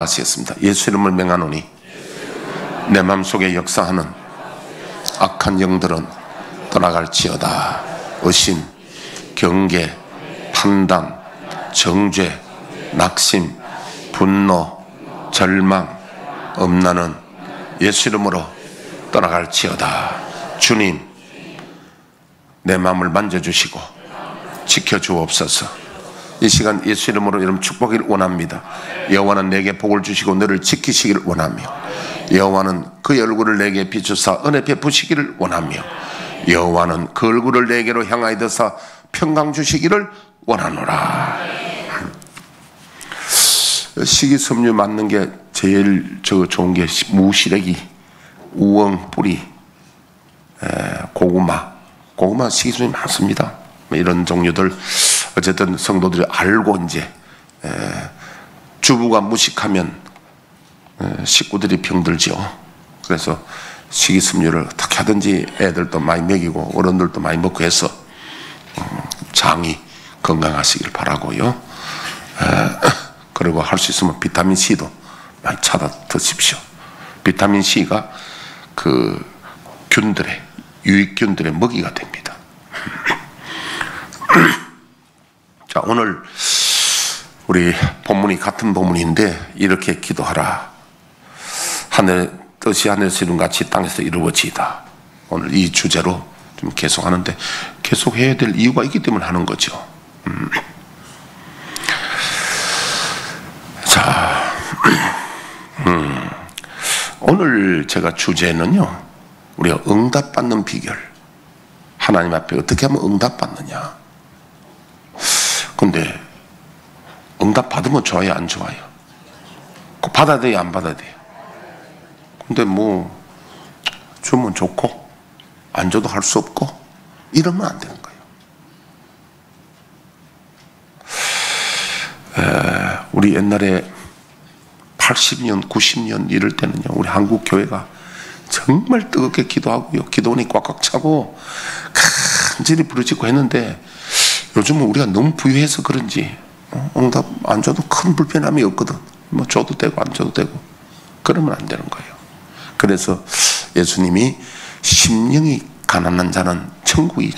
하시겠습니다. 예수 이름을 명하노니 내 마음속에 역사하는 악한 영들은 떠나갈지어다. 의심, 경계, 판단, 정죄, 낙심, 분노, 절망, 엄란은 예수 이름으로 떠나갈지어다. 주님, 내 마음을 만져주시고 지켜주옵소서. 이 시간 예수 이름으로 여러분 축복을 원합니다. 여호와는 내게 복을 주시고 너를 지키시기를 원하며, 여호와는 그의 얼굴을 내게 비추사 은혜 베푸시기를 원하며, 여호와는 그 얼굴을 내게로 향하여 드사 평강 주시기를 원하노라. 식이섬유 맞는 게 제일 좋은 게 무시래기, 우엉 뿌리, 고구마 식이섬유 많습니다. 이런 종류들 어쨌든 성도들이 알고 이제 주부가 무식하면 식구들이 병들죠. 그래서 식이섬유를 어떻게 하든지 애들도 많이 먹이고 어른들도 많이 먹고 해서 장이 건강하시길 바라고요. 그리고 할 수 있으면 비타민 C도 많이 찾아 드십시오. 비타민 C가 그 균들의 유익균들의 먹이가 됩니다. 자, 오늘 우리 본문이 같은 본문인데 이렇게 기도하라. 하늘 뜻이 하늘에서 이룬 같이 땅에서 이루어지이다. 오늘 이 주제로 좀 계속하는데, 계속해야 될 이유가 있기 때문에 하는 거죠. 자, 오늘 제가 주제는요, 우리가 응답받는 비결, 하나님 앞에 어떻게 하면 응답받느냐. 근데 응답 받으면 좋아요, 안 좋아요? 받아야 돼요, 안 받아야 돼요? 근데 뭐 주면 좋고 안 줘도 할 수 없고 이러면 안 되는 거예요. 우리 옛날에 80년, 90년 이럴 때는요, 우리 한국 교회가 정말 뜨겁게 기도하고요, 기도원이 꽉꽉 차고 간절히 부르짖고 했는데, 요즘은 우리가 너무 부유해서 그런지 응답 안 줘도 큰 불편함이 없거든. 뭐 줘도 되고 안 줘도 되고 그러면 안 되는 거예요. 그래서 예수님이 심령이 가난한 자는 천국이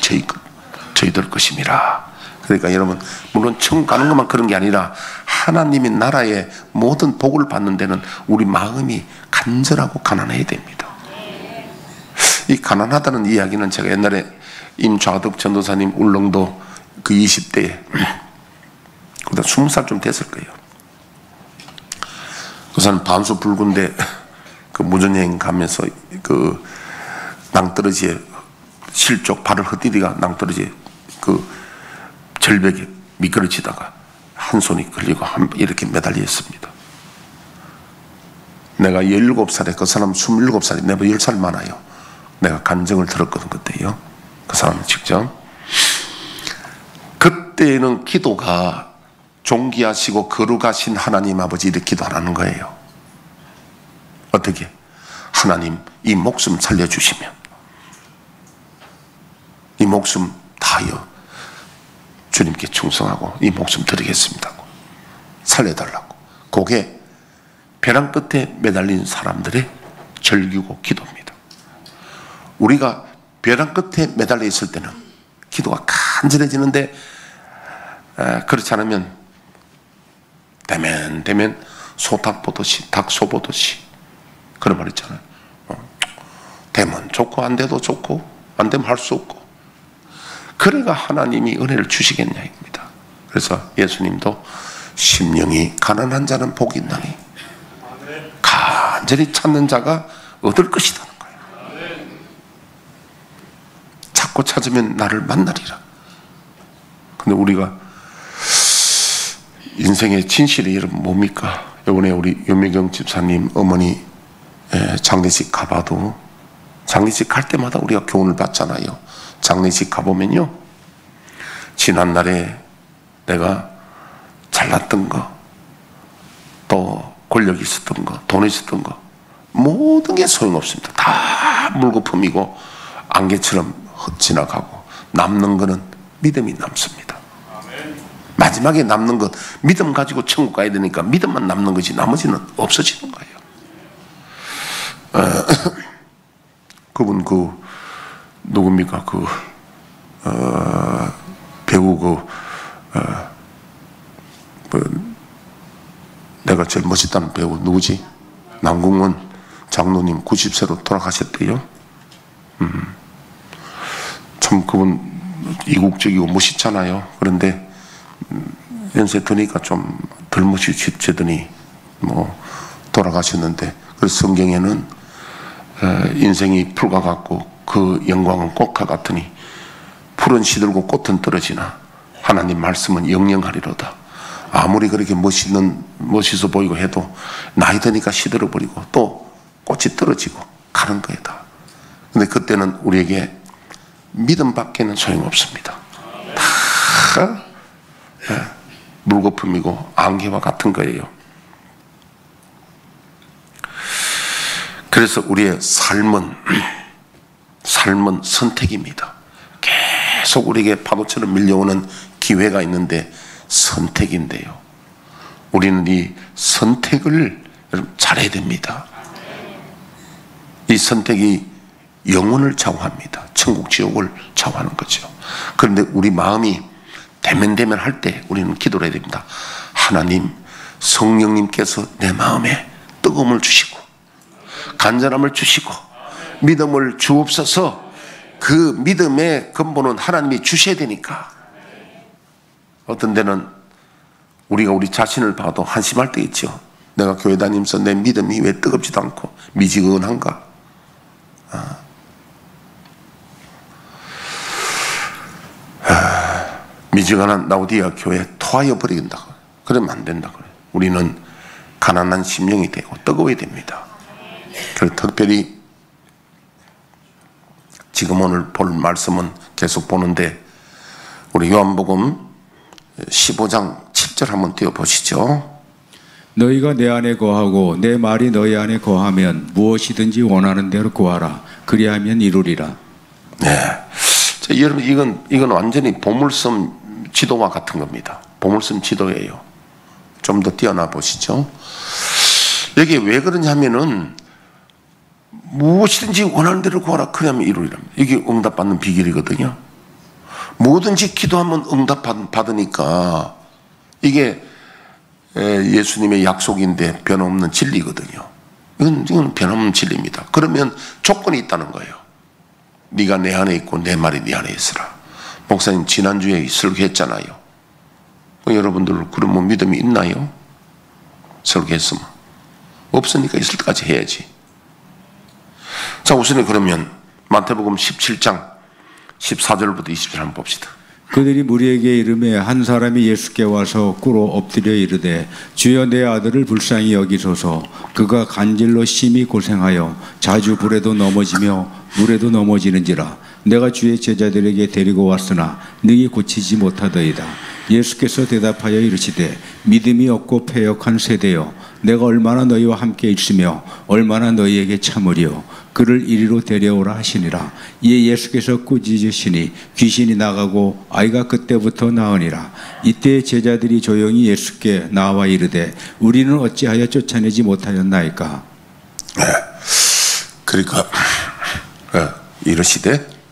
저희들 것임이라. 그러니까 여러분, 물론 천국 가는 것만 그런 게 아니라 하나님의 나라의 모든 복을 받는 데는 우리 마음이 간절하고 가난해야 됩니다. 이 가난하다는 이야기는 제가 옛날에 임좌득 전도사님 울릉도 그 20대에, 그보다 20살 좀 됐을 거예요. 그 사람 반수 붉은데 그 무전여행 가면서 그 낭떠러지에 실족 발을 헛디디가 낭떠러지에 그 절벽에 미끄러지다가 한 손이 걸리고 이렇게 매달려 있습니다. 내가 17살에 그 사람 27살이 내가 10살 많아요. 내가 간증을 들었거든 그때요. 그 사람은 직접. 그때는 기도가 존귀하시고 거룩하신 하나님 아버지 이렇게 기도하라는 거예요. 어떻게? 하나님, 이 목숨 살려주시면 이 목숨 다하여 주님께 충성하고 이 목숨 드리겠습니다. 살려달라고. 그게 벼랑 끝에 매달린 사람들의 절규고 기도입니다. 우리가 벼랑 끝에 매달려 있을 때는 기도가 간절해지는데, 그렇지 않으면 대면 소탁 보듯이, 닭소 보듯이 그런 말 있잖아요. 되면 좋고 안 돼도 좋고 안 되면 할 수 없고, 그래가 하나님이 은혜를 주시겠냐 입니다. 그래서 예수님도 심령이 가난한 자는 복이 있나니 간절히 찾는 자가 얻을 것이라는 거예요. 찾고 찾으면 나를 만나리라. 근데 우리가 인생의 진실이 여러분 뭡니까? 이번에 우리 윤미경 집사님 어머니 장례식 가봐도, 장례식 갈 때마다 우리가 교훈을 받잖아요. 장례식 가보면요, 지난날에 내가 잘났던 거, 또 권력이 있었던 거, 돈이 있었던 거, 모든 게 소용없습니다. 다 물거품이고 안개처럼 지나가고 남는 거는 믿음이 남습니다. 마지막에 남는 것, 믿음 가지고 천국 가야 되니까 믿음만 남는 거지 나머지는 없어지는 거예요. 그분 누굽니까? 배우 내가 제일 멋있다는 배우 누구지? 남궁원 장로님 90세로 돌아가셨대요. 참 그분 이국적이고 멋있잖아요. 그런데 연세 드니까 좀 덜 멋있지더니 돌아가셨는데, 그래서 성경에는 인생이 풀과 같고 그 영광은 꽃과 같으니 풀은 시들고 꽃은 떨어지나 하나님 말씀은 영영하리로다. 아무리 그렇게 멋있어 보이고 해도 나이 드니까 시들어 버리고 또 꽃이 떨어지고 가는 거예요 다. 근데 그때는 우리에게 믿음밖에는 소용없습니다. 다 물거품이고 안개와 같은 거예요. 그래서 우리의 삶은 선택입니다. 계속 우리에게 파도처럼 밀려오는 기회가 있는데 선택인데요, 우리는 이 선택을 여러분 잘해야 됩니다. 이 선택이 영혼을 좌우합니다. 천국 지옥을 좌우하는 거죠. 그런데 우리 마음이 대면대면 할 때 우리는 기도를 해야 됩니다. 하나님, 성령님께서 내 마음에 뜨거움을 주시고 간절함을 주시고 믿음을 주옵소서. 그 믿음의 근본은 하나님이 주셔야 되니까. 어떤 데는 우리가 우리 자신을 봐도 한심할 때 있죠. 내가 교회 다니면서 내 믿음이 왜 뜨겁지도 않고 미지근한가? 미지근한 라오디아 교회에 토하여 버린다. 그러면 안 된다. 우리는 가난한 심령이 되고 뜨거워야 됩니다. 그리고 특별히 지금 오늘 볼 말씀은 계속 보는데, 우리 요한복음 15장 7절 한번 띄워보시죠. 너희가 내 안에 거하고 내 말이 너희 안에 거하면 무엇이든지 원하는 대로 구하라. 그리하면 이루리라. 네, 자, 여러분 이건 완전히 보물섬 지도와 같은 겁니다. 보물섬 지도예요. 좀 더 뛰어나 보시죠. 여기 왜 그러냐면은 무엇이든지 원하는 대로 구하라. 그러면 이루리라. 이게 응답받는 비결이거든요. 뭐든지 기도하면 응답받으니까 이게 예수님의 약속인데 변함없는 진리거든요. 이건 변함없는 진리입니다. 그러면 조건이 있다는 거예요. 네가 내 안에 있고 내 말이 네 안에 있으라. 목사님 지난주에 설교했잖아요. 여러분들 그러면 믿음이 있나요? 설교했으면 없으니까 있을 때까지 해야지. 자, 우선은 그러면 마태복음 17장 14절부터 20절 한번 봅시다. 그들이 무리에게 이르매 한 사람이 예수께 와서 꿇어 엎드려 이르되 주여 내 아들을 불쌍히 여기소서. 그가 간질로 심히 고생하여 자주 불에도 넘어지며 물에도 넘어지는지라. 내가 주의 제자들에게 데리고 왔으나 능히 고치지 못하더이다. 예수께서 대답하여 이르시되 믿음이 없고 패역한 세대여, 내가 얼마나 너희와 함께 있으며 얼마나 너희에게 참으리요. 그를 이리로 데려오라 하시니라. 이에 예수께서 꾸짖으시니 귀신이 나가고 아이가 그때부터 나으니라. 이때 제자들이 조용히 예수께 나와 이르되 우리는 어찌하여 쫓아내지 못하였나이까. 그러니까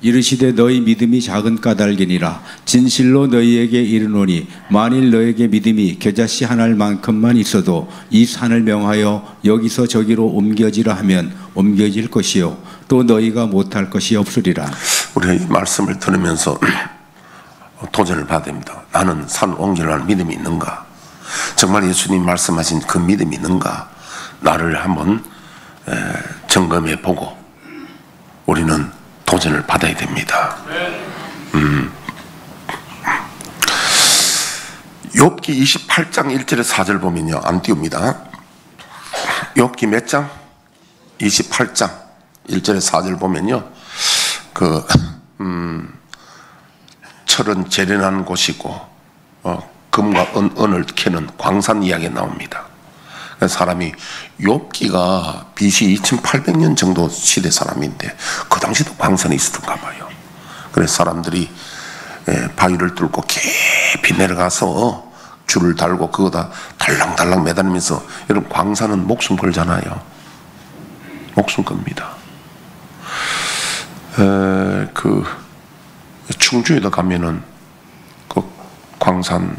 이르시되 너희 믿음이 작은 까닭이니라. 진실로 너희에게 이르노니 만일 너에게 믿음이 겨자씨 한 알만큼만 있어도 이 산을 명하여 여기서 저기로 옮겨지라 하면 옮겨질 것이요 또 너희가 못할 것이 없으리라. 우리가 이 말씀을 들으면서 도전을 받아야 됩니다. 나는 산을 옮기려는 믿음이 있는가? 정말 예수님 말씀하신 그 믿음이 있는가? 나를 한번 점검해 보고 우리는 도전을 받아야 됩니다. 욥기 28장 1절에 4절 보면요, 안 띄웁니다. 욥기 몇 장? 28장 1절에 4절 보면요, 철은 재련한 곳이고 금과 은을 캐는 광산 이야기 나옵니다. 사람이 욥기가 BC 2800년 정도 시대 사람인데 그 당시도 광산이 있었던가 봐요. 그래서 사람들이 바위를 뚫고 깊이 내려가서 줄을 달고 그거다 달랑달랑 매달리면서, 여러분 광산은 목숨 걸잖아요. 목숨 겁니다. 그 충주에다 가면은 그 광산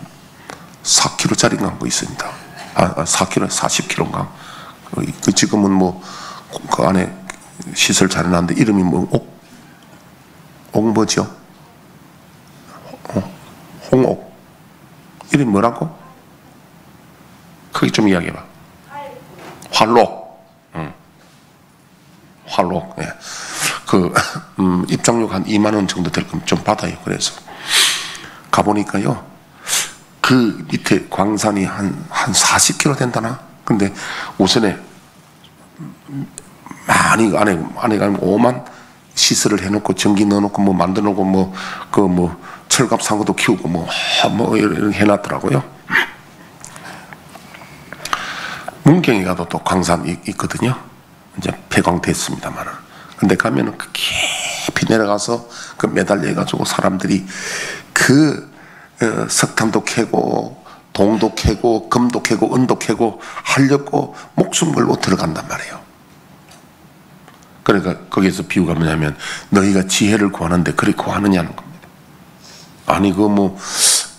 4km짜리인가 뭐 있습니다. 4km, 40km인가. 그 지금은 뭐 그 안에 시설 잘 해놨는데 이름이 뭐 옥뭐죠? 홍옥. 이름이 뭐라고? 크게 좀 이야기해봐. 활록. 활록. 예. 그 입장료 한 2만 원 정도 될 거면 좀 받아요. 그래서 가보니까요, 그 밑에 광산이 한 40km 된다나. 근데 우선에 많이 안에 5만 시설을 해놓고 전기 넣어놓고 뭐 만들어놓고 뭐 철갑 상어도 키우고 뭐 이렇게 해놨더라고요. 문경에 가도 또 광산이 있거든요. 이제 폐광됐습니다만은. 근데 가면은 그 깊이 내려가서 그 매달려가지고 사람들이 그 석탄도 캐고 동도 캐고 금도 캐고 은도 캐고 하려고 목숨 걸고 들어간단 말이에요. 그러니까 거기에서 비유가 뭐냐면, 너희가 지혜를 구하는데 그렇게 구하느냐는 겁니다. 아니 그 뭐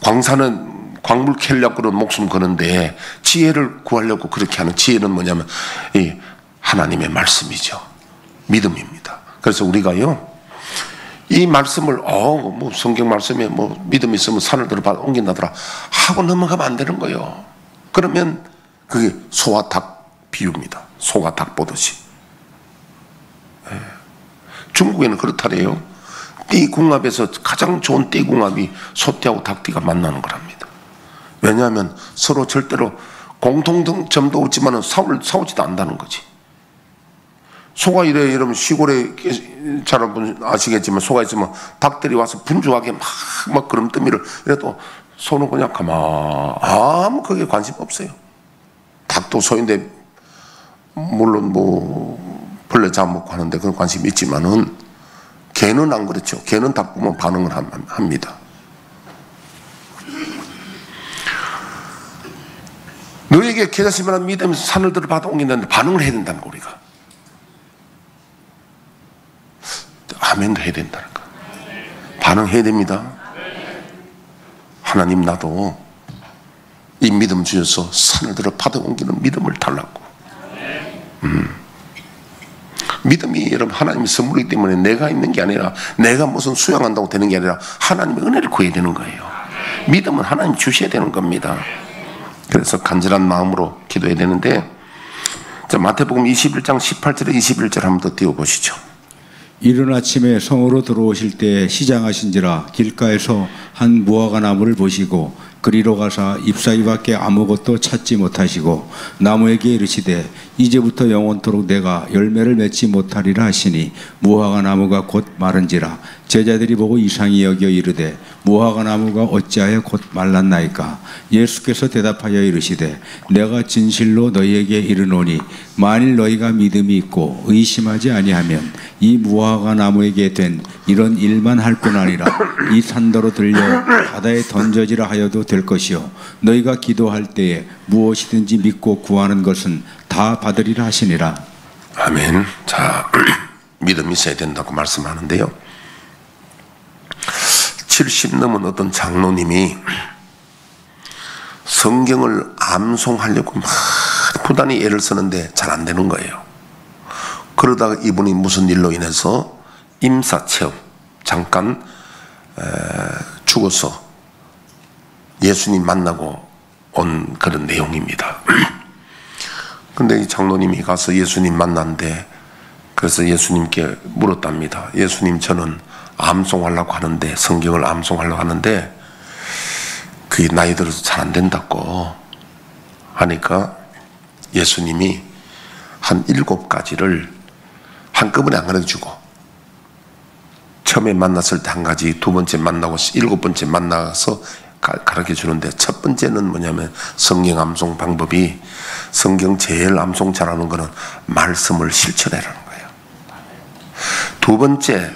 광산은 광물 캐려고는 목숨 거는데 지혜를 구하려고 그렇게 하는, 지혜는 뭐냐면 이 하나님의 말씀이죠. 믿음입니다. 그래서 우리가요, 이 말씀을 뭐 성경 말씀에 뭐 믿음 있으면 산을 들어 옮긴다더라 하고 넘어가면 안 되는 거예요. 그러면 그게 소와 닭 비유입니다. 소가 닭 보듯이. 중국에는 그렇다래요. 띠궁합에서 가장 좋은 띠궁합이 소띠하고 닭띠가 만나는 거랍니다. 왜냐하면 서로 절대로 공통점도 없지만 싸우지도 않는다는 거지. 소가 이러면 시골에 잘 아시겠지만 소가 있으면 닭들이 와서 분주하게 막 그름뜨미를 이래도 소는 그냥 아무 거기에 관심 없어요. 닭도 소인데 물론 뭐 벌레 잡아먹고 하는데 그런 관심이 있지만은 개는 안 그렇죠. 개는 닭 보면 반응을 합니다. 너에게 계자시만한 믿음에서 산을 들어 받아 옮긴다는데 반응을 해야 된다는 거, 우리가. 아멘도 해야 된다는 거. 반응해야 됩니다. 하나님, 나도 이 믿음 주셔서 산을 들어 받아 옮기는 믿음을 달라고. 믿음이 여러분 하나님의 선물이기 때문에 내가 있는 게 아니라, 내가 무슨 수양한다고 되는 게 아니라 하나님의 은혜를 구해야 되는 거예요. 믿음은 하나님 주셔야 되는 겁니다. 그래서 간절한 마음으로 기도해야 되는데, 자, 마태복음 21장 18절에 21절 한번 더 띄워보시죠. 이른 아침에 성으로 들어오실 때 시장하신지라 길가에서 한 무화과 나무를 보시고 그리로 가사 잎사귀밖에 아무것도 찾지 못하시고 나무에게 이르시되 이제부터 영원토록 내가 열매를 맺지 못하리라 하시니 무화과 나무가 곧 마른지라. 제자들이 보고 이상히 여겨 이르되 무화과 나무가 어찌하여 곧 말랐나이까. 예수께서 대답하여 이르시되 내가 진실로 너희에게 이르노니 만일 너희가 믿음이 있고 의심하지 아니하면 이 무화과 나무에게 된 이런 일만 할 뿐 아니라 이 산더러 들려 바다에 던져지라 하여도 될 것이요 너희가 기도할 때에 무엇이든지 믿고 구하는 것은 다 받으리라 하시니라. 아멘. 자, 믿음이 있어야 된다고 말씀하는데요, 70 넘은 어떤 장로님이 성경을 암송하려고 막 부단히 애를 쓰는데 잘 안 되는 거예요. 그러다가 이분이 무슨 일로 인해서 임사체험, 잠깐 죽어서 예수님 만나고 온 그런 내용입니다. 근데 이 장로님이 가서 예수님 만났는데, 그래서 예수님께 물었답니다. 예수님, 저는 암송하려고 하는데, 성경을 암송하려고 하는데 그게 나이 들어서 잘 안 된다고 하니까 예수님이 한 7가지를 한꺼번에 안 가르쳐주고, 처음에 만났을 때 한 가지, 두 번째 만나고 7번째 만나서 가르쳐 주는데, 첫 번째는 뭐냐면 성경 암송 방법이, 성경 제일 암송 잘하는 거는 말씀을 실천해라는 거예요. 두 번째,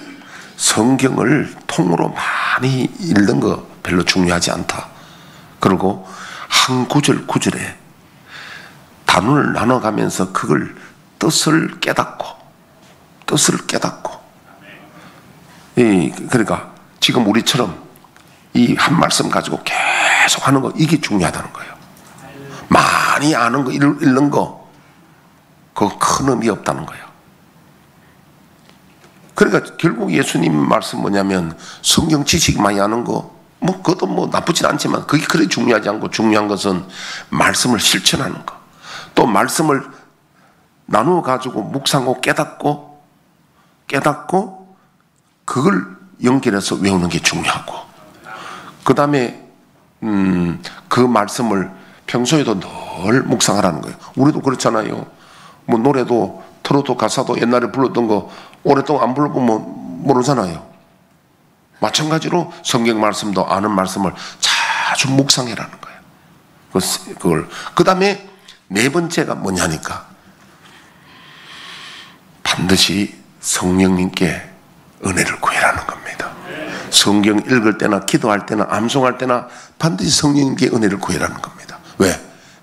성경을 통으로 많이 읽는 거 별로 중요하지 않다. 그리고 한 구절 구절에 단원을 나눠가면서 그걸 뜻을 깨닫고 그러니까 지금 우리처럼 이 한 말씀 가지고 계속 하는 거, 이게 중요하다는 거예요. 많이 아는 거, 읽는 거, 그거 큰 의미 없다는 거예요. 그러니까 결국 예수님 말씀 뭐냐면 성경 지식 많이 아는 거, 뭐 그것도 뭐 나쁘진 않지만 그게 그렇게 중요하지 않고, 중요한 것은 말씀을 실천하는 거, 또 말씀을 나누어 가지고 묵상하고 깨닫고 그걸 연결해서 외우는 게 중요하고, 그 다음에 그 말씀을 평소에도 늘 묵상하라는 거예요. 우리도 그렇잖아요. 뭐 노래도 트로트 가사도 옛날에 불렀던 거 오랫동안 안 불러보면 모르잖아요. 마찬가지로 성경 말씀도 아는 말씀을 자주 묵상해라는 거예요. 그걸. 그 다음에 네 번째가 뭐냐니까, 반드시 성령님께 은혜를 구해라는 겁니다. 성경 읽을 때나 기도할 때나 암송할 때나 반드시 성령님께 은혜를 구해라는 겁니다. 왜?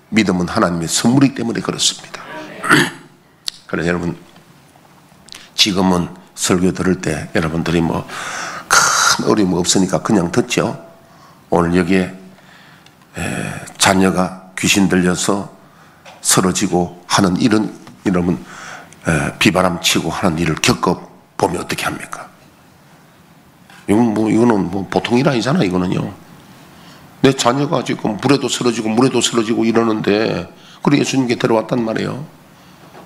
믿음은 하나님의 선물이기 때문에 그렇습니다. 그래서 여러분, 지금은 설교 들을 때 여러분들이 뭐 큰 어려움 없으니까 그냥 듣죠. 오늘 여기에 자녀가 귀신 들려서 쓰러지고 하는 일은 여러분 비바람 치고 하는 일을 겪어보면 어떻게 합니까? 이거는 뭐 보통 일 아니잖아. 이거는요. 내 자녀가 지금 물에도 쓰러지고 이러는데, 그래 예수님께 데려왔단 말이에요.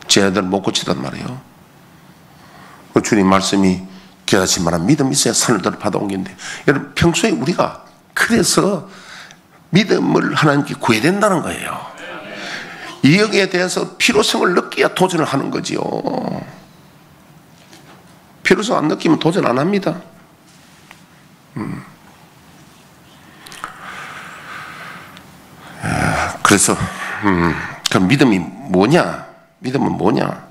제 아들 못 고치단 말이에요. 그 주님 말씀이 깨닫지 마라, 믿음이 있어야 산을 들어 받아 옮긴데, 여러분 평소에 우리가 그래서 믿음을 하나님께 구해야 된다는 거예요. 여기에 대해서 필요성을 느껴야 도전을 하는 거지요. 필요성 안 느끼면 도전 안 합니다. 그래서 그 믿음이 뭐냐? 믿음은 뭐냐?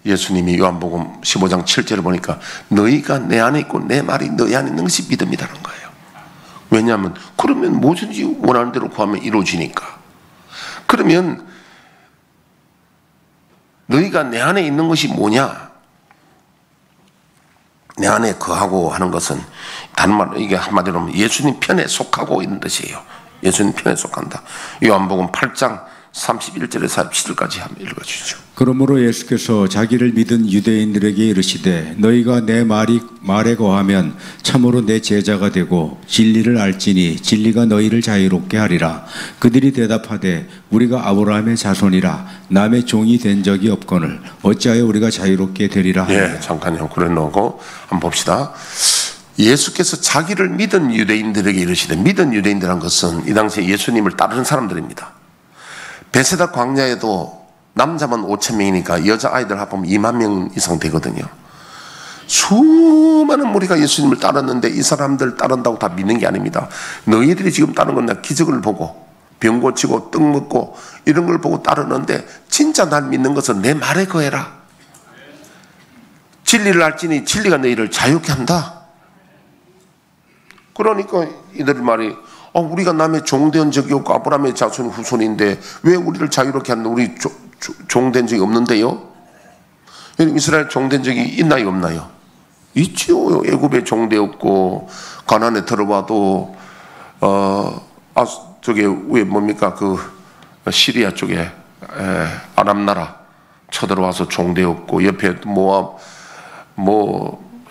예수님이 요한복음 15장 7절을 보니까 너희가 내 안에 있고 내 말이 너희 안에 있는 것이 믿음이라는 거예요. 왜냐하면 그러면 뭐든지 원하는 대로 구하면 이루어지니까. 그러면 너희가 내 안에 있는 것이 뭐냐? 내 안에 거하고 하는 것은 다른 말로 이게 한마디로 하면 예수님 편에 속하고 있는 뜻이에요. 예수님 편에 속한다. 요한복음 8장 31절에서 47절까지 한번 읽어주시죠. 그러므로 예수께서 자기를 믿은 유대인들에게 이르시되 너희가 내 말에 거하면 참으로 내 제자가 되고 진리를 알지니 진리가 너희를 자유롭게 하리라. 그들이 대답하되 우리가 아브라함의 자손이라 남의 종이 된 적이 없거늘 어찌하여 우리가 자유롭게 되리라 하느냐. 예, 잠깐요. 그래 놓고 한번 봅시다. 예수께서 자기를 믿은 유대인들에게 이르시되, 믿은 유대인들한 것은 이 당시에 예수님을 따르는 사람들입니다. 베세다 광야에도 남자만 5,000명이니까 여자아이들 합하면 2만 명 이상 되거든요. 수많은 무리가 예수님을 따랐는데 이 사람들 따른다고 다 믿는 게 아닙니다. 너희들이 지금 따르는 건 나 기적을 보고 병 고치고 떡 먹고 이런 걸 보고 따르는데, 진짜 날 믿는 것은 내 말에 거해라. 진리를 알지니 진리가 너희를 자유케 한다. 그러니까 이들 말이 우리가 남의 종된 적이 없고 아브라함의 자손 후손인데 왜 우리를 자유롭게 하는, 우리 종된 적이 없는데요? 이스라엘 종된 적이 있나요 없나요? 있지요. 애굽에 종되었고 가나안에 들어와도 저게 왜 뭡니까, 그 시리아 쪽에 아람 나라 쳐들어와서 종되었고, 옆에 모압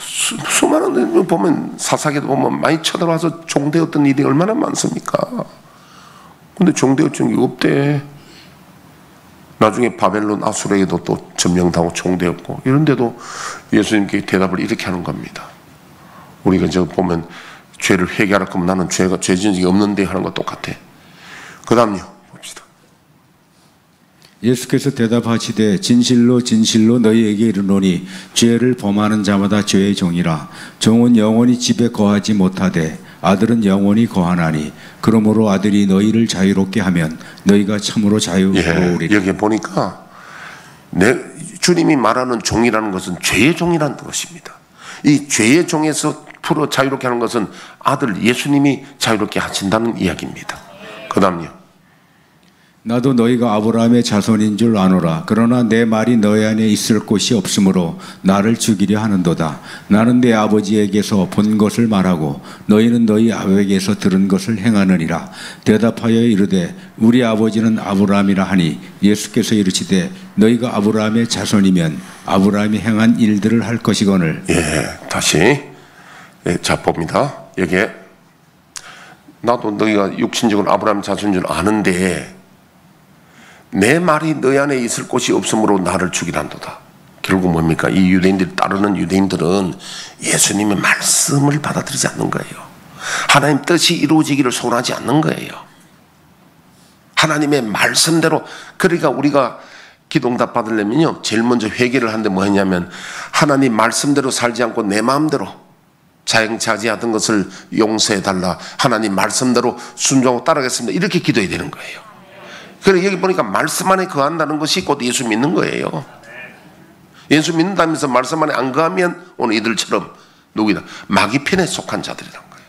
수많은 보면 사사기도 보면 많이 쳐들어와서 종되었던 일이 얼마나 많습니까? 근데 종되었던 적이 없대. 나중에 바벨론 아수르에도 또 점령당하고 종되었고, 이런데도 예수님께 대답을 이렇게 하는 겁니다. 우리가 저 보면 죄를 회개하라 그러면 나는 죄 지은 적이 없는데 하는 거 똑같아. 그 다음요 봅시다. 예수께서 대답하시되 진실로 진실로 너희에게 이르노니 죄를 범하는 자마다 죄의 종이라. 종은 영원히 집에 거하지 못하되 아들은 영원히 거하나니 그러므로 아들이 너희를 자유롭게 하면 너희가 참으로 자유로우리라. 여기 보니까 주님이 말하는 종이라는 것은 죄의 종이라는 것입니다. 이 죄의 종에서 풀어 자유롭게 하는 것은 아들 예수님이 자유롭게 하신다는 이야기입니다. 그 다음요. 나도 너희가 아브라함의 자손인 줄 아노라. 그러나 내 말이 너희 안에 있을 곳이 없으므로 나를 죽이려 하는도다. 나는 내 아버지에게서 본 것을 말하고 너희는 너희 아버지에게서 들은 것을 행하느니라. 대답하여 이르되 우리 아버지는 아브라함이라 하니 예수께서 이르시되 너희가 아브라함의 자손이면 아브라함이 행한 일들을 할 것이거늘. 다시 자 봅니다. 여기에 나도 너희가 육신적으로 아브라함 자손인 줄 아는데 내 말이 너희 안에 있을 곳이 없으므로 나를 죽이란도다. 결국 뭡니까? 이 유대인들 따르는 유대인들은 예수님의 말씀을 받아들이지 않는 거예요. 하나님 뜻이 이루어지기를 소원하지 않는 거예요. 하나님의 말씀대로. 그러니까 우리가 기도응답 받으려면요, 제일 먼저 회개를 하는데 뭐 했냐면 하나님 말씀대로 살지 않고 내 마음대로 자행자지하던 것을 용서해달라. 하나님 말씀대로 순종하고 따라가겠습니다. 이렇게 기도해야 되는 거예요. 그래 여기 보니까 말씀 안에 거한다는 것이 곧 예수 믿는 거예요. 예수 믿는다면서 말씀 안에 안 거하면 오늘 이들처럼 누구이다 마귀 편에 속한 자들이란 거예요.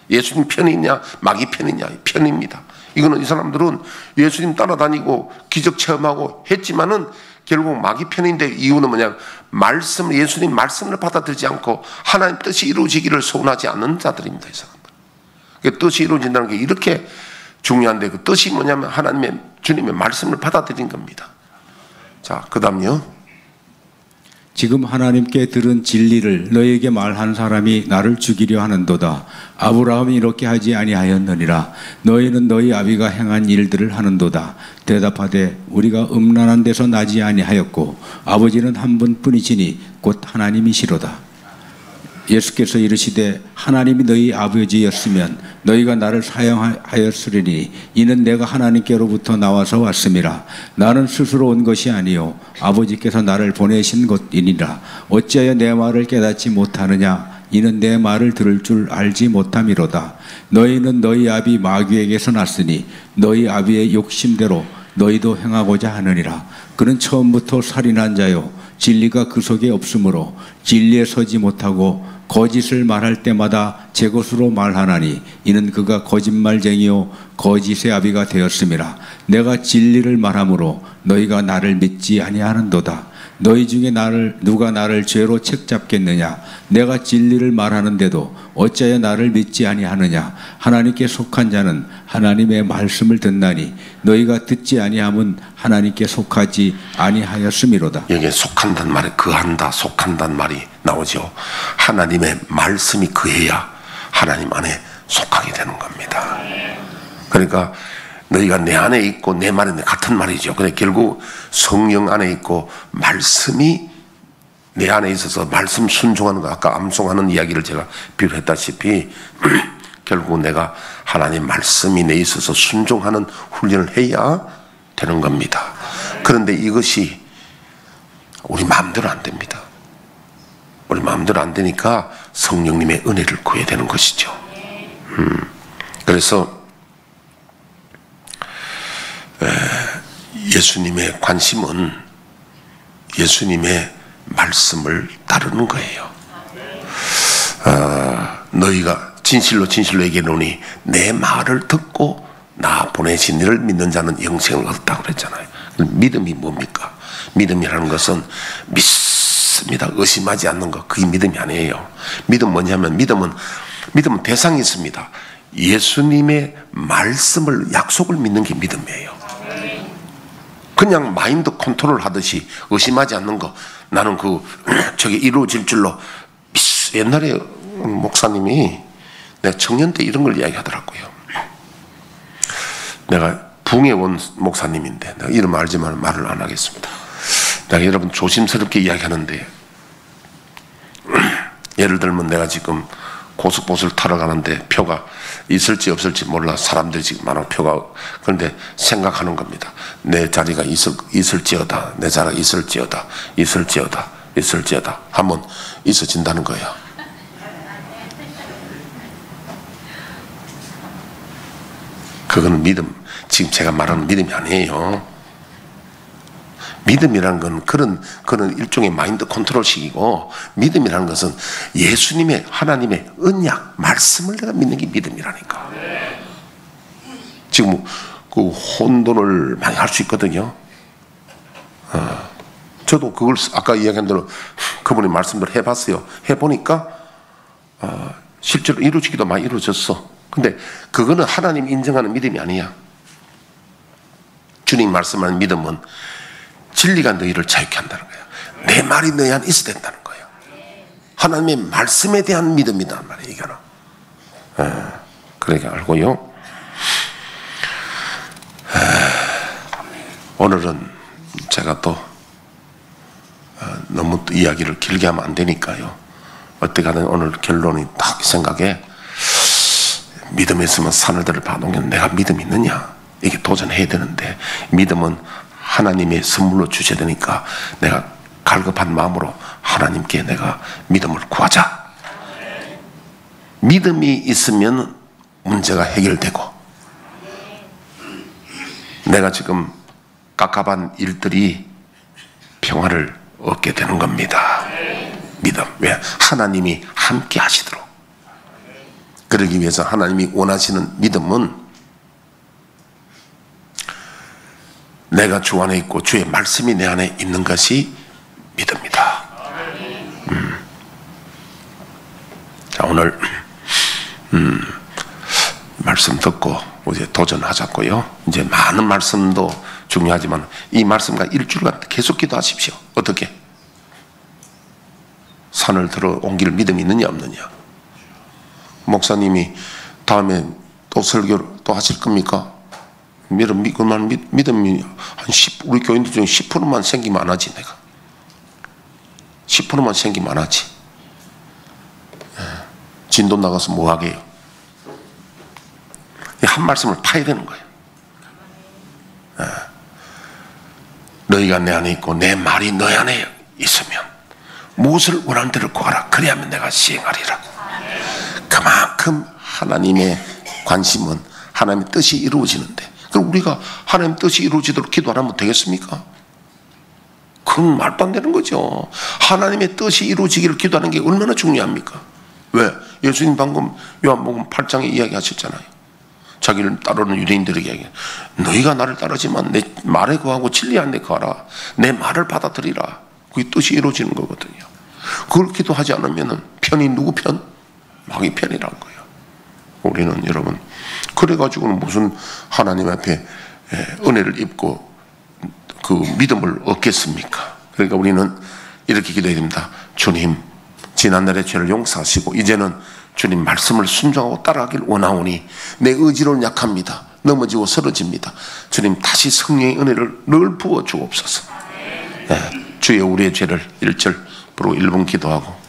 예수님 편이 있냐 마귀 편이냐 편입니다. 이거는 이 사람들은 예수님 따라다니고 기적 체험하고 했지만은 결국 마귀 편인데 이유는 뭐냐? 말씀, 예수님 말씀을 받아들이지 않고 하나님 뜻이 이루어지기를 소원하지 않는 자들입니다. 이 사람들. 뜻이 이루어진다는 게 이렇게 중요한데 그 뜻이 뭐냐면 하나님의 주님의 말씀을 받아들인 겁니다. 자, 그 다음요. 지금 하나님께 들은 진리를 너희에게 말한 사람이 나를 죽이려 하는도다. 아브라함이 이렇게 하지 아니하였느니라. 너희는 너희 아비가 행한 일들을 하는도다. 대답하되 우리가 음란한 데서 나지 아니하였고 아버지는 한 분뿐이시니 곧 하나님이시로다. 예수께서 이르시되 하나님이 너희 아버지였으면 너희가 나를 사용하였으리니 이는 내가 하나님께로부터 나와서 왔음이라. 나는 스스로 온 것이 아니요 아버지께서 나를 보내신 것이니라. 어찌하여 내 말을 깨닫지 못하느냐? 이는 내 말을 들을 줄 알지 못함이로다. 너희는 너희 아비 마귀에게서 났으니 너희 아비의 욕심대로 너희도 행하고자 하느니라. 그는 처음부터 살인한 자요 진리가 그 속에 없으므로 진리에 서지 못하고 거짓을 말할 때마다 제 것으로 말하나니 이는 그가 거짓말쟁이요 거짓의 아비가 되었음이라. 내가 진리를 말하므로 너희가 나를 믿지 아니하는도다. 너희 중에 누가 나를 죄로 책잡겠느냐? 내가 진리를 말하는데도 어찌하여 나를 믿지 아니하느냐? 하나님께 속한 자는 하나님의 말씀을 듣나니 너희가 듣지 아니함은 하나님께 속하지 아니하였음이로다. 여기에 속한다는 말이 거한다, 속한다는 말이 나오죠. 하나님의 말씀이 거해야 하나님 안에 속하게 되는 겁니다. 그러니까 너희가 내 안에 있고 내 말에 같은 말이죠. 근데 결국 성령 안에 있고 말씀이 내 안에 있어서 말씀 순종하는 거, 아까 암송하는 이야기를 제가 비유했다시피 결국 내가 하나님 말씀이 내 있어서 순종하는 훈련을 해야 되는 겁니다. 그런데 이것이 우리 마음대로 안 됩니다. 우리 마음대로 안 되니까 성령님의 은혜를 구해야 되는 것이죠. 그래서 예수님의 관심은 예수님의 말씀을 따르는 거예요. 너희가 진실로 진실로 얘기하노니 내 말을 듣고 나 보내신 이를 믿는 자는 영생을 얻었다고 그랬잖아요. 믿음이 뭡니까? 믿음이라는 것은 믿습니다. 의심하지 않는 것, 그게 믿음이 아니에요. 믿음 뭐냐면 믿음은 대상이 있습니다. 예수님의 말씀을, 약속을 믿는 게 믿음이에요. 그냥 마인드 컨트롤 하듯이 의심하지 않는 거, 나는 저게 이루어질 줄로 옛날에 목사님이 내가 청년 때 이런 걸 이야기하더라고요. 내가 붕에 온 목사님인데 내가 이름 알지만 말을 안 하겠습니다. 내가 여러분 조심스럽게 이야기하는데 예를 들면 내가 지금 고속버스를 타러 가는데 표가 있을지 없을지 몰라. 사람들이 지금 많아 표가. 그런데 생각하는 겁니다. 내 자리가 있을지어다. 내 자리가 있을지어다 하면 있어진다는 거예요. 그거는 믿음, 지금 제가 말하는 믿음이 아니에요. 믿음이라는 건 그런 일종의 마인드 컨트롤식이고, 믿음이라는 것은 예수님의, 하나님의 언약, 말씀을 내가 믿는 게 믿음이라니까. 지금 그 혼돈을 많이 할 수 있거든요. 저도 그걸 아까 이야기한 대로 그분이 말씀대로 해봤어요. 해보니까 실제로 이루어지기도 많이 이루어졌어. 근데 그거는 하나님 인정하는 믿음이 아니야. 주님 말씀하는 믿음은 진리가 너희를 자유케 한다는 거야. 내 말이 너희 안에 있어야 된다는 거예요. 하나님의 말씀에 대한 믿음이란 말이에요. 이거는. 그렇게 알고요. 오늘은 제가 또 너무 또 이야기를 길게 하면 안 되니까요. 어떻게 하든 오늘 결론이 딱 생각에 믿음에 있으면 산을들을 봐놓으면 내가 믿음이 있느냐 이게 도전해야 되는데 믿음은 하나님의 선물로 주셔야 되니까 내가 갈급한 마음으로 하나님께 내가 믿음을 구하자. 믿음이 있으면 문제가 해결되고 내가 지금 깝깝한 일들이 평화를 얻게 되는 겁니다. 믿음. 왜? 하나님이 함께 하시도록. 그러기 위해서 하나님이 원하시는 믿음은 내가 주 안에 있고 주의 말씀이 내 안에 있는 것이 믿음이다. 자, 오늘 말씀 듣고 이제 도전하자고요. 이제 많은 말씀도 중요하지만 이 말씀과 일주일간 계속 기도하십시오. 어떻게? 산을 들어 옮길 믿음이 있느냐 없느냐. 목사님이 다음에 또 설교를 또 하실 겁니까? 믿음이 한 10, 우리 교인들 중에 10%만 생기면 안 하지. 내가 10%만 생기면 안 하지. 진도 나가서 뭐 하게요? 한 말씀을 파야 되는 거예요. 너희가 내 안에 있고 내 말이 너희 안에 있으면 무엇을 원하는 대로 구하라. 그래야만 내가 시행하리라. 그만큼 하나님의 관심은 하나님의 뜻이 이루어지는데, 그럼 우리가 하나님 뜻이 이루어지도록 기도 안 하면 되겠습니까? 그건 말도 안 되는 거죠. 하나님의 뜻이 이루어지기를 기도하는 게 얼마나 중요합니까? 왜? 예수님 방금 요한복음 8장에 이야기하셨잖아요. 자기를 따르는 유대인들에게 이야기해. 너희가 나를 따르지만 내 말에 거하고 진리한 데 거하라. 내 말을 받아들이라. 그게 뜻이 이루어지는 거거든요. 그걸 기도하지 않으면 편이 누구 편? 마귀 편이란 거예요. 우리는 여러분 그래가지고는 무슨 하나님 앞에 은혜를 입고 그 믿음을 얻겠습니까? 그러니까 우리는 이렇게 기도해야 됩니다. 주님, 지난날의 죄를 용서하시고 이제는 주님 말씀을 순종하고 따라가길 원하오니 내 의지로는 약합니다. 넘어지고 쓰러집니다. 주님 다시 성령의 은혜를 늘 부어 주옵소서. 주여 우리의 죄를 1절 부르고 1분 기도하고